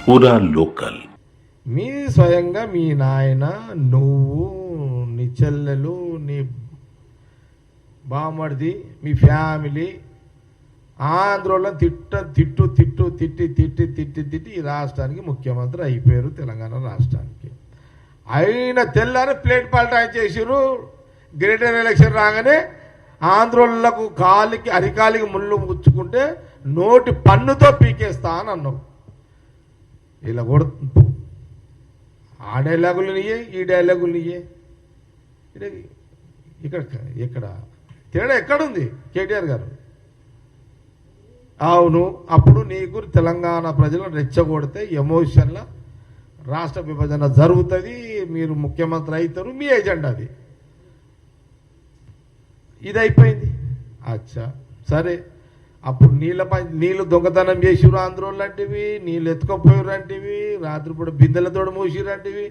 పూరా లోకల్. మీ స్వయంగా మీ నాయన, నువ్వు, నీ చెల్లెలు, నీ బామ్మడిది, మీ ఫ్యామిలీ ఆంధ్రలో తిట్టి ఈ రాష్ట్రానికి ముఖ్యమంత్రి అయిపోయారు. తెలంగాణ రాష్ట్రానికి అయిన తెల్లారి ప్లేట్ పల్టా చేసిరు. గ్రేటర్ ఎలక్షన్ రాగానే ఆంధ్రోళ్లకు కాలికి అరికాలికి ముళ్ళు ముచ్చుకుంటే నోటి పన్నుతో పీకేస్తా అని అన్నావు. ఇలా కూడా ఆ డైలాగులు నీయే, ఈ డైలాగులు నీయే. ఇక్కడ ఇక్కడ తేడా ఎక్కడుంది కేటీఆర్ గారు? అవును, అప్పుడు నీకు తెలంగాణ ప్రజలను రెచ్చగొడితే ఎమోషన్ల రాష్ట్ర విభజన జరుగుతుంది, మీరు ముఖ్యమంత్రి అవుతారు, మీ ఎజెండా అది. ఇది అయిపోయింది. అచ్చా సరే, అప్పుడు నీళ్ళు దొంగతనం చేసిరు ఆంధ్రోళ్ళు లాంటివి, నీళ్ళు ఎత్తుకపోయారు అంటివి, రాత్రిపూట బిందెలతో మూసిరు అంటివి,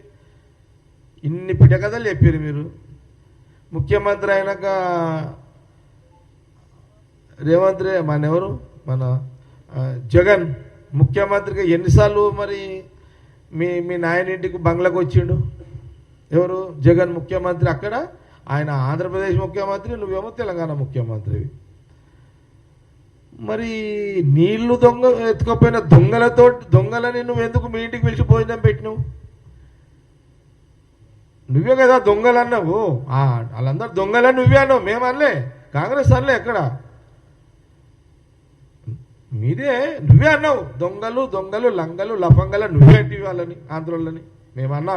ఇన్ని పిటకథలు చెప్పారు మీరు. ముఖ్యమంత్రి అయినాక రేవంత్ మన జగన్ ముఖ్యమంత్రిగా ఎన్నిసార్లు మరి మీ నాయన ఇంటికి బంగ్లాకు వచ్చిండు? ఎవరు? జగన్ ముఖ్యమంత్రి. అక్కడ ఆయన ఆంధ్రప్రదేశ్ ముఖ్యమంత్రి, నువ్వేమో తెలంగాణ ముఖ్యమంత్రివి. మరి నీళ్లు ఎత్తుకపోయిన దొంగలని నువ్వు ఎందుకు మీ ఇంటికి పిలిచి భోజనం పెట్టినావు? నువ్వే కదా దొంగలు అన్నావు. వాళ్ళందరూ దొంగలని నువ్వే అన్నావు, మేమనలే, కాంగ్రెస్ అనలే. ఎక్కడ మీదే, నువ్వే అన్నావు. దొంగలు లంగలు లఫంగల నువ్వే అంటే వాళ్ళని ఆంధ్రోళ్ళని మేమన్నా